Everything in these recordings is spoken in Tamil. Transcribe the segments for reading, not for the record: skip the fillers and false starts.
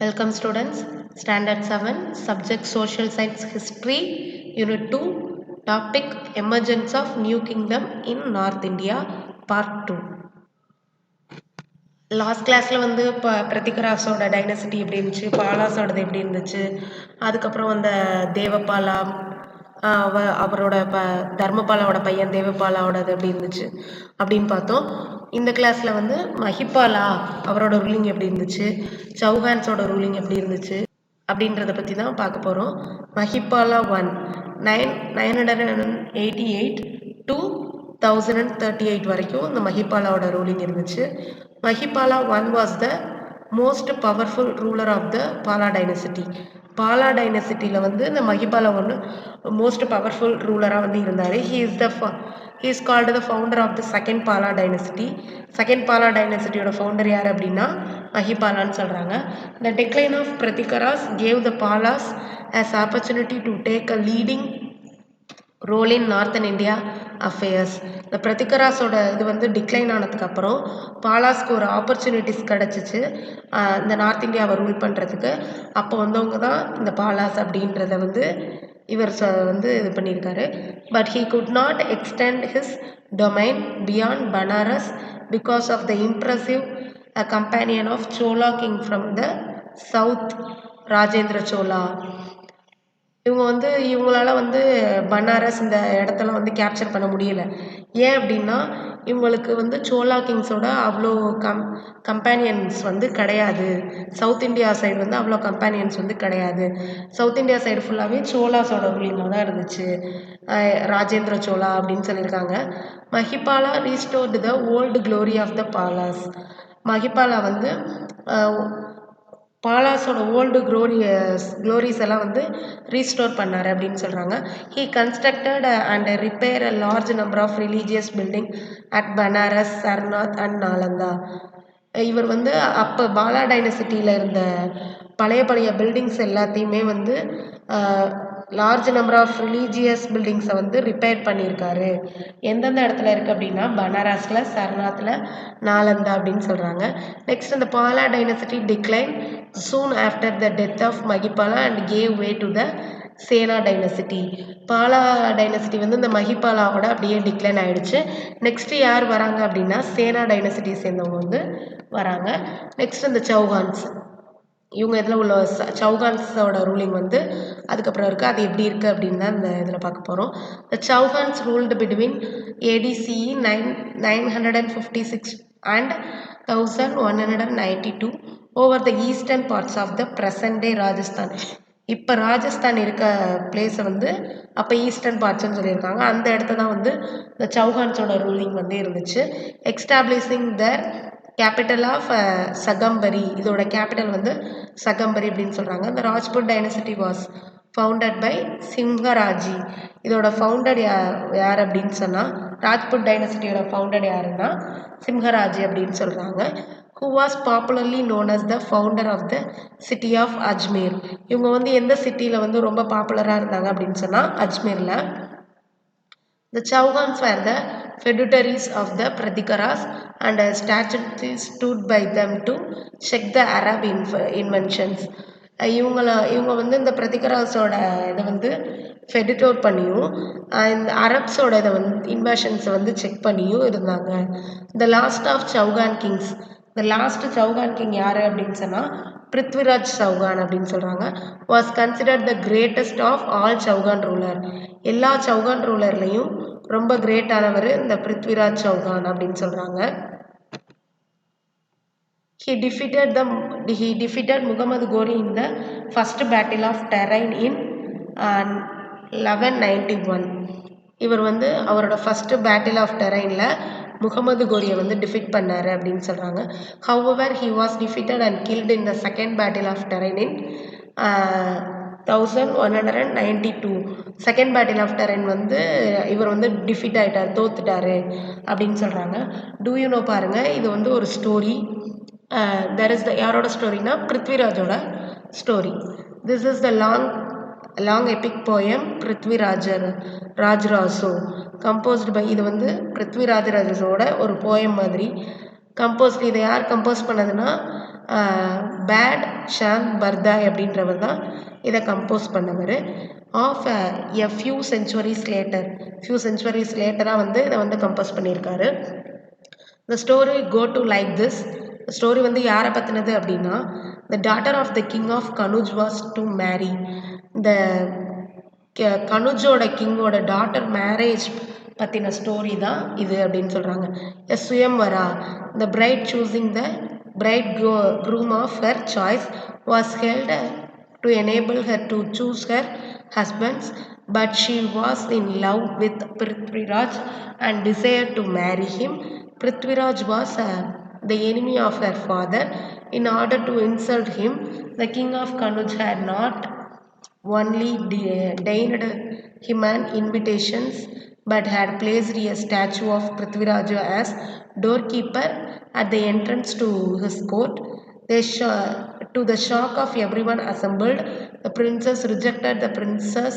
Welcome students, Standard 7, Subject Social Science History, Unit 2, Topic Emergence of New Kingdom in North India, Part 2. Last கிளாஸில் வந்து இப்போ பிரதிகராஸோட டைனசிட்டி எப்படி இருந்துச்சு, பாலாஸோடது எப்படி இருந்துச்சு, அதுக்கப்புறம் அந்த தேவபாலா அவரோட தர்மபாலாவோட பையன் தேவபாலாவோடது எப்படி இருந்துச்சு அப்படின்னு பார்த்தோம். இந்த கிளாஸில் வந்து மஹிபாலா அவரோட ரூலிங் எப்படி இருந்துச்சு, சௌஹான்ஸோட ரூலிங் எப்படி இருந்துச்சு அப்படின்றத பற்றி தான் பார்க்க போகிறோம். மஹிபாலா 988 to 1038 வரைக்கும் இந்த மஹிபாலாவோட ரூலிங் இருந்துச்சு. Mahipala I was the most powerful ruler of the Pala dynasty. Pala டைனசிட்டியில் வந்து இந்த மஹிபாலா ஒன்று மோஸ்ட் பவர்ஃபுல் ரூலராக வந்து இருந்தார். He is called the founder of the second Pala dynasty. Second Pala டைனசிட்டியோட ஃபவுண்டர் யார் அப்படின்னா மஹிபாலான்னு சொல்கிறாங்க. The decline of Pratiharas gave the Palas as opportunity to take a leading role in northern India affairs. இந்த பிரதிகராஸோட இது வந்து டிக்ளைன் ஆனதுக்கப்புறம் பாலாஸ்க்கு ஒரு ஆப்பர்ச்சுனிட்டிஸ் கிடச்சிச்சு இந்த நார்த் இந்தியாவை ரூல் பண்ணுறதுக்கு. அப்போ வந்தவங்க தான் இந்த பாலாஸ் அப்படின்றத வந்து இவர் வந்து இது பண்ணியிருக்காரு. But he could not extend his domain beyond Banaras because of the impressive companion of Chola king from the south, Rajendra Chola. இவங்களால வந்து பனாரஸ் இந்த இடத்தெல்லாம் வந்து கேப்சர் பண்ண முடியல. ஏன் அப்படின்னா இவங்களுக்கு வந்து சோலா கிங்ஸோட அவ்வளோ கம்பேனியன்ஸ் வந்து கிடையாது. சவுத் இந்தியா சைடு வந்து அவ்வளோ கம்பேனியன்ஸ் வந்து கிடையாது. சவுத் இந்தியா சைடு ஃபுல்லாகவே சோலாஸோட ரூலிங்காக தான் இருந்துச்சு. ராஜேந்திர சோலா அப்படின்னு சொல்லியிருக்காங்க. Mahipala restored the old glory of the Palas. Mahipala வந்து பாலாஸோட ஓல்டு க்ளோரிஸ் எல்லாம் வந்து ரீஸ்டோர் பண்ணார் அப்படின்னு சொல்கிறாங்க. He constructed and repair a large number of religious building at Banaras, Sarnath and Nalanda. இவர் வந்து அப்போ பாலா டைனசிட்டியில் இருந்த பழைய பில்டிங்ஸ் எல்லாத்தையுமே வந்து லார்ஜ் நம்பர் ஆஃப் ரிலீஜியஸ் பில்டிங்ஸை வந்து ரிப்பேர் பண்ணியிருக்காரு. எந்தெந்த இடத்துல இருக்குது அப்படின்னா பனாரஸில், சர்நாத்தில், நாலந்தா அப்படின்னு சொல்கிறாங்க. நெக்ஸ்ட் இந்த Bala dynasty decline soon after the death of Mahipala and gave way to the Sena dynasty. Bala dynasty வந்து இந்த மஹிபாலாவோட அப்படியே டிக்ளைன் ஆகிடுச்சு. நெக்ஸ்ட் யார் வராங்க அப்படின்னா சேனா டைனசிட்டி சேர்ந்தவங்க வந்து வராங்க. நெக்ஸ்ட் இந்த சௌஹான்ஸ், இவங்க இதில் உள்ள சௌஹான்ஸோட ரூலிங் வந்து அதுக்கப்புறம் இருக்குது. அது எப்படி இருக்குது அப்படின்னு தான் இந்த இதில் பார்க்க போகிறோம். The Chauhans ruled between ADCE 956 and 1192 over the eastern parts of the present day Rajasthan. இப்போ ராஜஸ்தான் இருக்க பிளேஸை வந்து அப்போ ஈஸ்டர்ன் பார்ட்ஸ்ன்னு சொல்லியிருக்காங்க. அந்த இடத்த தான் வந்து இந்த சௌஹான்ஸோட ரூலிங் வந்து இருந்துச்சு. Establishing the capital of Shakambhari. இதோட கேபிட்டல் வந்து சகம்பரி அப்படின்னு சொல்கிறாங்க. இந்த Rajput dynasty was founded by Simharaji. இதோட ஃபவுண்டட் யார் அப்படின்னு சொன்னால் ராஜ்புட் டைனசிட்டியோட ஃபவுண்டட் யாருன்னா சிம்ஹராஜி அப்படின்னு சொல்கிறாங்க. who was popularly known as the founder of the city of Ajmer. இவங்க வந்து எந்த சிட்டியில் வந்து ரொம்ப பாப்புலராக இருந்தாங்க அப்படின்னு சொன்னால் அஜ்மீரில். The Chauhans were the feudatories of the Pratikaras and statues stood by them to check the Arab inventions. இவங்க வந்து இந்த பிரதிகராஸோட இதை வந்து ஃபெடிட்டோர் பண்ணியும் இந்த அரப்ஸோட இதை வந்து இன்வெஷன்ஸை வந்து செக் பண்ணியும் இருந்தாங்க. The last of Chauhan kings. இந்த லாஸ்ட் சௌகான் கிங் யார் அப்படின்னு சொன்னால் பிருத்விராஜ் சௌகான் அப்படின்னு சொல்கிறாங்க. Was considered the greatest of all Chauhan ruler. எல்லா சௌகான் ரூலர்லையும் ரொம்ப கிரேட்டானவர் இந்த பிருத்விராஜ் சௌகான் அப்படின்னு சொல்கிறாங்க. He defeated Muhammad Ghori in the first battle of Tarain in 1191. இவர் வந்து அவரோட ஃபர்ஸ்ட் பேட்டில் ஆஃப் டெரைனில் முகமது கோரியை வந்து டிஃபீட் பண்ணார் அப்படின்னு சொல்கிறாங்க. However he was defeated and killed in the second battle of Tarain in 1192. Second battle of Tarain வந்து இவர் வந்து டிஃபீட் ஆகிட்டார், தோத்துட்டாரு அப்படின்னு சொல்கிறாங்க. டூ யூ நோ பாருங்கள், இது வந்து ஒரு ஸ்டோரி. there is the யாரோட ஸ்டோரினா பிருத்விராஜோட story. this is the long epic poem Rajaraso composed by. இது வந்து பிருத்விராஜராஜோட ஒரு போயம் மாதிரி கம்போஸ்ட். இதை யார் கம்போஸ் பண்ணதுன்னா பேட் ஷாந்த் பர்தாய் அப்படின்றவர் தான் இதை கம்போஸ் பண்ணவர். ஆஃப் எ ஃபியூ சென்ச்சுவரிஸ் லேட்டராக வந்து இதை வந்து கம்போஸ் பண்ணியிருக்காரு. The story go to like this. Story வந்து யாரை பற்றினது அப்படின்னா, the daughter of the king of Kannauj was to marry. இந்த கனுஜோட கிங்கோட டாட்டர் மேரேஜ் பற்றின ஸ்டோரி தான் இது அப்படின்னு சொல்கிறாங்க. A swayamvara, the bride choosing the bride groom of her choice was held to enable her to choose her husbands, but she was in love with Prithviraj and desired to marry him. Prithviraj was the enemy of her father. In order to insult him, the king of Kanuj had not only deigned him an invitations, but had placed a statue of Prithviraj as doorkeeper at the entrance to his court. To the shock of everyone assembled, the princess rejected the princess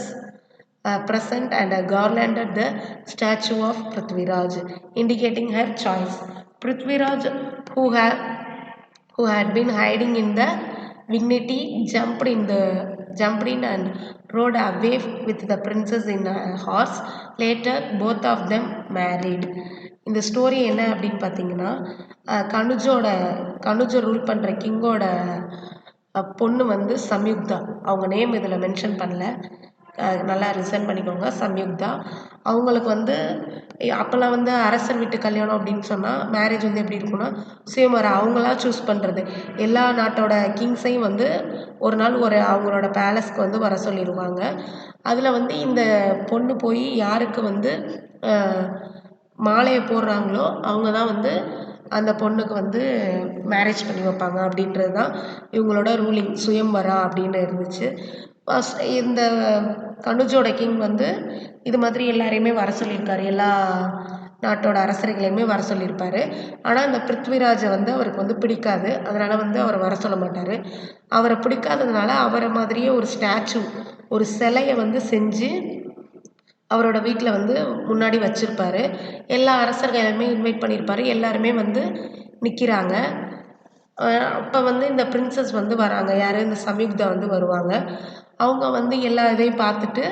present and garlanded the statue of Prithviraj, indicating her choice. Prithviraj, who had been hiding in the vicinity, jumped in and rode away with the princess in a horse. Later, both of them married. இந்த ஸ்டோரி என்ன அப்படின்னு பார்த்தீங்கன்னா, கனுஜை ரூல் பண்ணுற கிங்கோட பொண்ணு வந்து சம்யுக்தா. அவங்க நேம் இதில் மென்ஷன் பண்ணல, நல்லா ரிசன் பண்ணிக்கோங்க. சம்யுக்தா அவங்களுக்கு வந்து அப்போல்லாம் வந்து அரசர் வீட்டு கல்யாணம் அப்படின்னு சொன்னால் மேரேஜ் வந்து எப்படி இருக்குன்னா, சுயமரம் அவங்களா சூஸ் பண்ணுறது. எல்லா நாட்டோட கிங்ஸையும் வந்து ஒரு நாள் அவங்களோட பேலஸ்க்கு வந்து வர சொல்லிடுவாங்க. அதில் வந்து இந்த பொண்ணு போய் யாருக்கு வந்து மாலையை போடுறாங்களோ அவங்க தான் வந்து அந்த பொண்ணுக்கு வந்து மேரேஜ் பண்ணி வைப்பாங்க அப்படின்றது தான் இவங்களோட ரூலிங். சுயம்வரா அப்படின்னு இருந்துச்சு. இந்த கனுஜோட கிங் வந்து இது மாதிரி எல்லாரையுமே வர சொல்லியிருக்காரு, எல்லா நாட்டோட அரசர்களையுமே வர சொல்லியிருப்பாரு. ஆனால் இந்த பிருத்விராஜை வந்து அவருக்கு வந்து பிடிக்காது, அதனால் வந்து அவரை வர சொல்ல மாட்டார். அவரை பிடிக்காததுனால அவரை மாதிரியே ஒரு ஸ்டாச்சு, ஒரு சிலையை வந்து செஞ்சு அவரோட வீட்டில் வந்து முன்னாடி வச்சுருப்பாரு. எல்லா அரசர்களையுமே இன்வைட் பண்ணியிருப்பாரு. எல்லாருமே வந்து நிற்கிறாங்க. அப்போ வந்து இந்த பிரின்சஸ் வந்து வராங்க. யார்? இந்த சம்யுக்தா வந்து வருவாங்க. அவங்க வந்து எல்லா இதையும் பார்த்துட்டு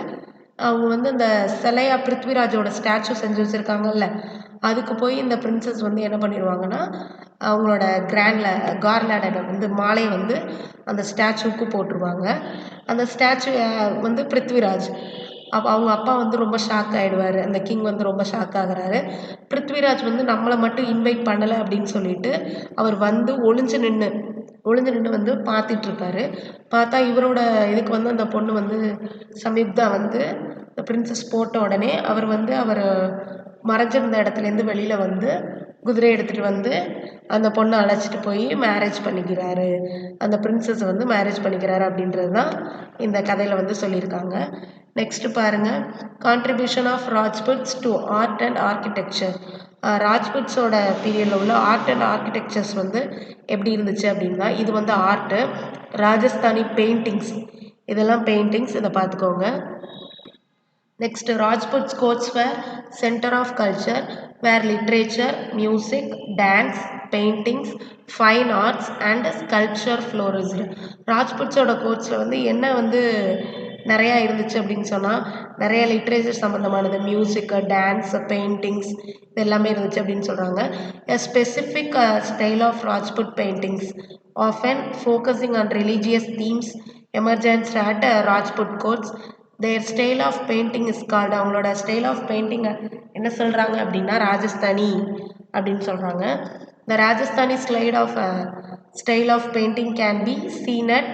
அவங்க வந்து இந்த சிலையா பிருத்விராஜோட ஸ்டாச்சு செஞ்சு வச்சுருக்காங்கல்ல, அதுக்கு போய் இந்த பிரின்சஸ் வந்து என்ன பண்ணிடுவாங்கன்னா, அவங்களோட கார்லாண்டை வந்து மாலையை வந்து அந்த ஸ்டாச்சுவுக்கு போட்டுருவாங்க. அந்த ஸ்டாச்சு வந்து பிருத்விராஜ். அப்போ அவங்க அப்பா வந்து ரொம்ப ஷாக் ஆகிடுவார். அந்த கிங் வந்து ரொம்ப ஷாக் ஆகுறாரு. பிருத்விராஜ் வந்து நம்மளை மட்டும் இன்வைட் பண்ணலை அப்படின்னு சொல்லிட்டு அவர் வந்து ஒளிஞ்சு நின்று வந்து பார்த்துட்ருக்காரு. பார்த்தா இவரோட இதுக்கு வந்து அந்த பொண்ணு வந்து சம்யுக்தா வந்து இந்த பிரின்சஸ் போட்ட உடனே அவர் வந்து மறைஞ்சிருந்த இடத்துலேருந்து வெளியில் வந்து குதிரை எடுத்துகிட்டு வந்து அந்த பொண்ணை அழைச்சிட்டு போய் மேரேஜ் பண்ணிக்கிறாரு. அந்த பிரின்சஸை வந்து மேரேஜ் பண்ணிக்கிறாரு அப்படின்றது தான் இந்த கதையில் வந்து சொல்லியிருக்காங்க. நெக்ஸ்ட்டு பாருங்கள், contribution of Rajputs to art and architecture. ராஜ்புட்ஸோட பீரியடில் உள்ள ஆர்ட் அண்ட் ஆர்கிடெக்சர்ஸ் வந்து எப்படி இருந்துச்சு அப்படின்னா, இது வந்து ஆர்ட்டு. ராஜஸ்தானி பெயிண்டிங்ஸ், இதெல்லாம் பெயிண்டிங்ஸ், இதை பார்த்துக்கோங்க. Next, Rajputs courts were centre of culture were literature, music, dance, paintings, fine arts and sculpture flourished. ராஜ்புட்ஸோட கோர்ட்ஸில் வந்து என்ன வந்து நிறையா இருந்துச்சு அப்படின்னு சொன்னால், நிறைய லிட்ரேச்சர் சம்மந்தமானது, மியூசிக்கு, டான்ஸ், பெயிண்டிங்ஸ், இது எல்லாமே இருந்துச்சு அப்படின்னு சொல்கிறாங்க. A specific style of Rajput paintings often focusing on religious themes emergence at Rajput courts. Their style of painting is called. அவங்களோட ஸ்டைல் ஆஃப் பெயிண்டிங்கை என்ன சொல்கிறாங்க அப்படின்னா ராஜஸ்தானி அப்படின்னு சொல்கிறாங்க. The Rajasthani style of painting can be seen at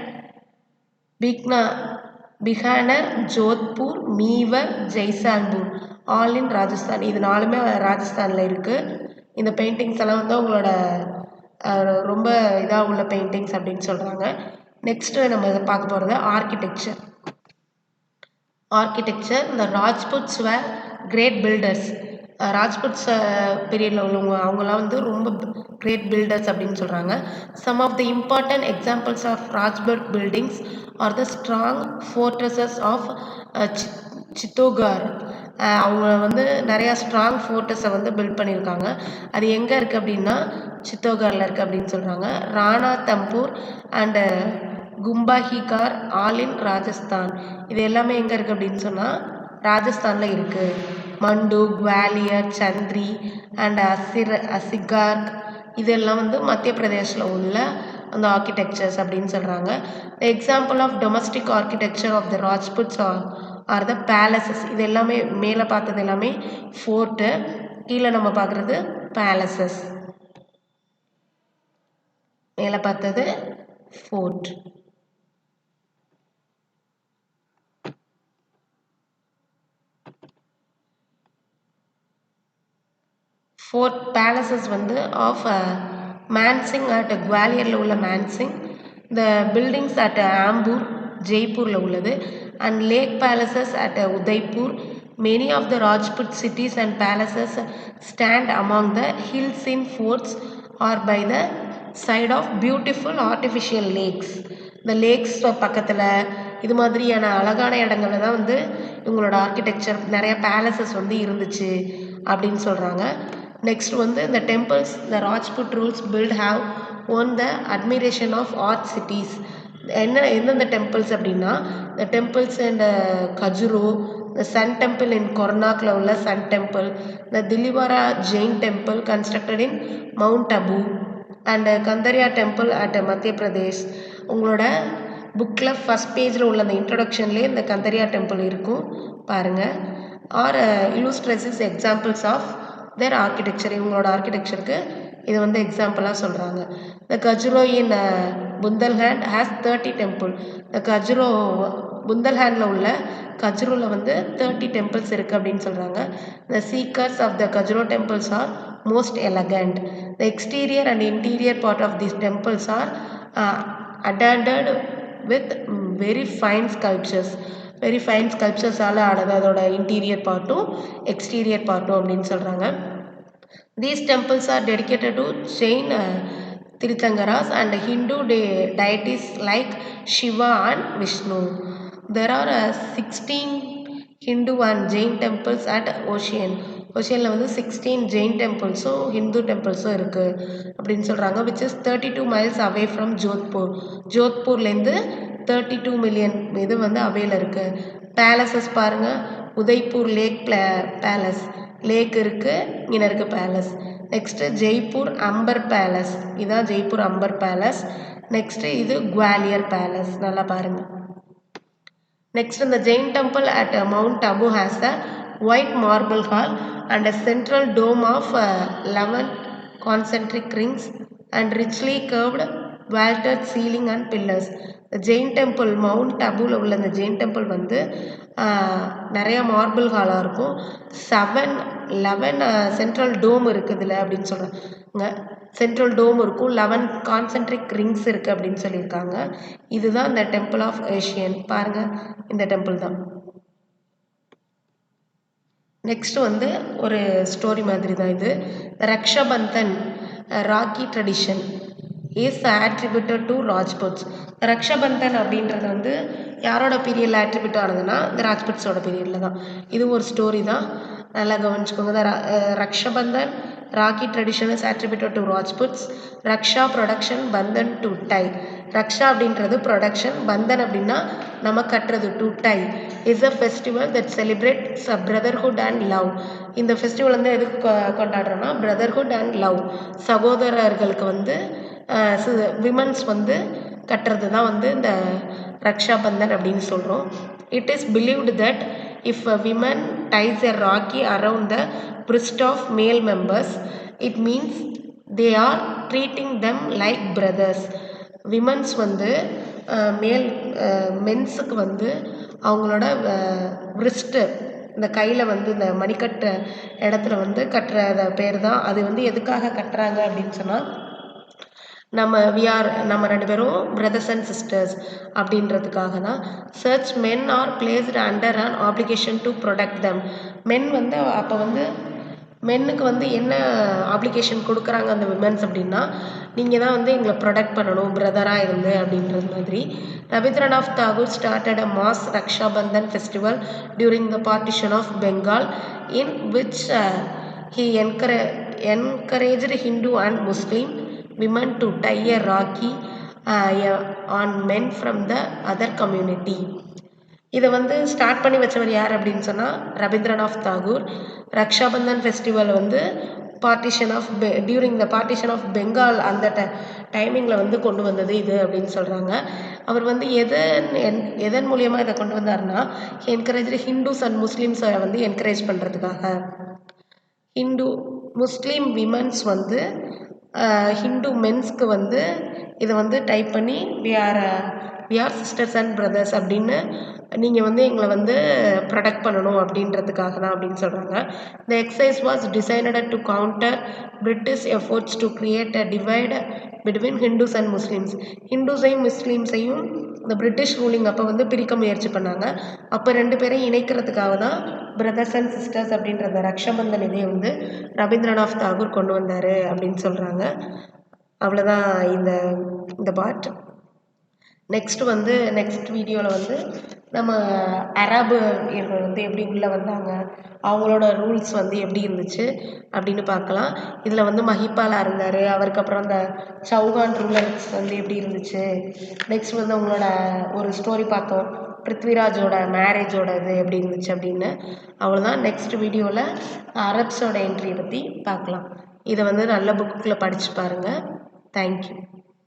Bikaner, Jodhpur, Mewar, Jaisalpur, all in Rajasthan. இது நாலுமே ராஜஸ்தானில் இருக்குது. இந்த பெயிண்டிங்ஸ் எல்லாம் வந்து அவங்களோட ரொம்ப இதாக உள்ள பெயிண்டிங்ஸ் அப்படின்னு சொல்கிறாங்க. நெக்ஸ்ட்டு நம்ம இதை பார்க்க போகிறது ஆர்கிடெக்சர். இந்த Rajputs were great builders. Rajputs பீரியடில் உள்ளவங்க அவங்களாம் வந்து ரொம்ப கிரேட் பில்டர்ஸ் அப்படின்னு சொல்கிறாங்க. Some of the important examples of Rajput buildings are the strong fortresses of Chittorgarh அவங்க வந்து நிறையா ஸ்ட்ராங் ஃபோர்ட்டஸை வந்து பில்ட் பண்ணியிருக்காங்க. அது எங்கே இருக்குது அப்படின்னா சித்தோகரில் இருக்குது அப்படின்னு சொல்கிறாங்க. ராணா தம்பூர் அண்டு கும்பாஹிகார் ஆல் இன் ராஜஸ்தான். இது எல்லாமே எங்கே இருக்குது அப்படின்னு சொன்னால் ராஜஸ்தானில் இருக்குது. மண்டு, குவாலியர், சந்திரி அண்ட் அசிகார்க் இதெல்லாம் வந்து மத்திய பிரதேஷில் உள்ள அந்த ஆர்கிடெக்சர்ஸ் அப்படின்னு சொல்கிறாங்க. The example of domestic architecture of the Rajputs are the palaces. இது எல்லாமே மேலே பார்த்தது எல்லாமே ஃபோர்ட்டு, கீழே நம்ம பார்க்குறது பேலசஸ். மேலே பார்த்தது ஃபோர்ட். ஃபோர்ட் பேலசஸ் வந்து ஆஃப் மான்சிங் அட் குவாலியரில் உள்ள Mansingh, the buildings at Amber ஜெய்ப்பூரில் உள்ளது, and lake palaces at Udaipur. Many of the Rajput cities and palaces stand among the hills in forts or by the side of beautiful artificial lakes. இந்த லேக்ஸ் பக்கத்தில் இது மாதிரியான அழகான இடங்கள்ல தான் வந்து இவங்களோட ஆர்கிடெக்சர் நிறைய பேலசஸ் வந்து இருந்துச்சு அப்படின்னு சொல்கிறாங்க. நெக்ஸ்ட் வந்து இந்த temples the Rajput rules built have won the admiration of art cities. எந்தெந்த டெம்பிள்ஸ் அப்படின்னா இந்த temples and Khajuraho, the Sun Temple in Kornakla உள்ள Sun Temple, the Dilivara Jain Temple constructed in Mount Abu, and Kandariya Temple at Madhya Pradesh. உங்களோட புக்கில் ஃபஸ்ட் பேஜில் உள்ள அந்த இன்ட்ரொடக்ஷன்லேயே இந்த கந்தரியா டெம்பிள் இருக்கும் பாருங்கள். Are illustrates examples of their architecture. இவங்களோட ஆர்கிடெக்சருக்கு இது வந்து எக்ஸாம்பிளாக சொல்கிறாங்க. த கஜுரோ இன் புந்தல்ஹேண்ட் ஹேஸ் 30 டெம்பிள். த கஜுரோ புந்தல்ஹேண்டில் உள்ள கஜுரோவில் வந்து 30 டெம்பிள்ஸ் இருக்குது அப்படின்னு சொல்கிறாங்க. The shikharas of the Khajuraho temples are most elegant. The exterior and interior part of these temples are adorned with very fine sculptures. Very fine ஸ்கல்ப்சர்ஸால் ஆனது அதோட இன்டீரியர் பார்ட்டும் எக்ஸ்டீரியர் பார்ட்டும் அப்படின்னு சொல்கிறாங்க. These temples are dedicated to Jain Tirthankaras and Hindu deities like Shiva and Vishnu. There are 16 Hindu and Jain temples at Ocean. ஓஷியனில் வந்து 16 ஜெயின் டெம்பிள்ஸும் ஹிந்து டெம்பிள்ஸும் இருக்குது அப்படின்னு சொல்கிறாங்க. Which is 32 miles away from Jodhpur. ஜோத்பூர்லேருந்து 32 மில்லியன் இது வந்து அவேல இருக்குது. பேலசஸ் பாருங்கள், உதய்பூர் லேக் பேலஸ், லேக் இருக்குது, இங்கே இருக்குது palace. Next Jaipur Amber palace, இதுதான் ஜெய்ப்பூர் அம்பர் பேலஸ். நெக்ஸ்ட்டு இது குவாலியர் பேலஸ், நல்லா பாருங்கள். நெக்ஸ்ட் இந்த Jain temple at mount Abu has a white marble hall and a central dome of 11 concentric rings and richly curved vaulted ceiling and pillars. The Jain temple mount அபுல உள்ள இந்த ஜெயின் டெம்பிள் வந்து நிறையா மார்பிள் ஹாலாக இருக்கும். 11 சென்ட்ரல் டோம் இருக்குதுல அப்படின்னு சொல்கிறாங்க. சென்ட்ரல் டோம் இருக்கும், 11 கான்சென்ட்ரிக் ரிங்ஸ் இருக்குது அப்படின்னு சொல்லியிருக்காங்க. இதுதான் இந்த டெம்பிள் ஆஃப் ஏஷியன். பாருங்கள், இந்த டெம்பிள் தான். நெக்ஸ்ட் வந்து ஒரு ஸ்டோரி மாதிரி தான் இது. Rakshabandhan rakhi tradition is attributed to Rajputs. Rakshabandhan அப்படின்றது வந்து யாரோட பீரியடில் ஆட்ரிபியூட் ஆனதுன்னா இந்த ராஜ்புட்ஸோட பீரியடில் தான். இது ஒரு ஸ்டோரி தான், நல்லா கவனிச்சுக்கோங்க. Rakshabandhan rakhi tradition is attributed to Rajputs. Raksha protection, bandhan to tie. Raksha அப்படின்றது ப்ரொடக்ஷன், பந்தன் அப்படின்னா நம்ம கட்டுறது, to tie is a festival that celebrates brotherhood and love. இந்த ஃபெஸ்டிவல் வந்து எதுக்கு கொண்டாடுறோன்னா பிரதர்ஹுட் அண்ட் லவ், சகோதரர்களுக்கு வந்து விமன்ஸ் வந்து கட்டுறது தான் வந்து இந்த ரக்ஷாபந்தன் அப்படின்னு சொல்கிறோம். It is believed that if a women ties a rakhi around the wrist of male members it means they are treating them like brothers. Womens வந்து மென்ஸுக்கு வந்து அவங்களோட ரிஸ்ட்டு, இந்த கையில் வந்து இந்த மணிக்கட்டு இடத்துல வந்து கட்டுற பேர் தான். அது வந்து எதுக்காக கட்டுறாங்க அப்படின்னு சொன்னால் நம்ம 2 பேரும் பிரதர்ஸ் அண்ட் சிஸ்டர்ஸ் அப்படின்றதுக்காக தான். சர்ச் men are placed under an obligation to protect them. Men வந்து அப்போ வந்து மென்னுக்கு வந்து என்ன ஆப்ளிகேஷன் கொடுக்குறாங்க அந்த விமன்ஸ் அப்படின்னா நீங்கள் தான் வந்து எங்களை ப்ரொடெக்ட் பண்ணணும் பிரதராக இருந்து அப்படின்றது மாதிரி. Rabindranath Tagore started a mass Raksha Bandhan festival during the partition of Bengal, in which he encouraged Hindu and Muslim women to tie a Rakhi on men from the other community. இதை வந்து ஸ்டார்ட் பண்ணி வச்சவர் யார் அப்படின்னு சொன்னால் ரவீந்திரநாத் தாகூர். ரக்ஷாபந்தன் ஃபெஸ்டிவல் வந்து during the partition of Bengal அந்த டைமிங்கில் வந்து கொண்டு வந்தது இது அப்படின்னு சொல்கிறாங்க. அவர் வந்து எதன் மூலியமாக இதை கொண்டு வந்தார்னா, என்கரேஜ் ஹிந்துஸ் அண்ட் முஸ்லீம்ஸை வந்து என்கரேஜ் பண்ணுறதுக்காக. முஸ்லீம் விமன்ஸ் வந்து ஹிந்து மென்ஸ்க்கு வந்து இதை வந்து டைப் பண்ணி we are sisters and brothers அப்படின்னு நீங்கள் வந்து எங்களை வந்து ப்ரொடெக்ட் பண்ணணும் அப்படின்றதுக்காக தான் அப்படின்னு சொல்கிறாங்க. The exercise was designed to counter British efforts to create a divide between Hindus and Muslims. ஹிந்துஸையும் முஸ்லீம்ஸையும் இந்த பிரிட்டிஷ் ரூலிங் அப்போ வந்து பிரிக்க முயற்சி பண்ணாங்க. அப்போ 2 பேரையும் இணைக்கிறதுக்காக தான் பிரதர்ஸ் அண்ட் சிஸ்டர்ஸ் அப்படின்ற அந்த ரக்ஷாபந்தன் இதையை வந்து ரவீந்திரநாத் தாகூர் கொண்டு வந்தார் அப்படின்னு சொல்கிறாங்க. அவ்வளோதான் இந்த பார்ட். நெக்ஸ்ட் வீடியோவில் வந்து நம்ம அரபுகள் வந்து எப்படி உள்ளே வந்தாங்க, அவங்களோட ரூல்ஸ் வந்து எப்படி இருந்துச்சு அப்படின்னு பார்க்கலாம். இதில் வந்து மஹிபாலா இருந்தார், அவருக்கு அப்புறம் அந்த சௌகான் ரூலர்ஸ் வந்து எப்படி இருந்துச்சு. நெக்ஸ்ட் வந்து அவங்களோட ஒரு ஸ்டோரி பார்த்தோம், பிருத்விராஜோட மேரேஜோட இது எப்படி இருந்துச்சு அப்படின்னு. அவ்வளோதான். நெக்ஸ்ட் வீடியோவில் அரப்ஸோட என்ட்ரியை பற்றி பார்க்கலாம். இதை வந்து நல்ல புக்கில் படித்து பாருங்கள். தேங்க்யூ.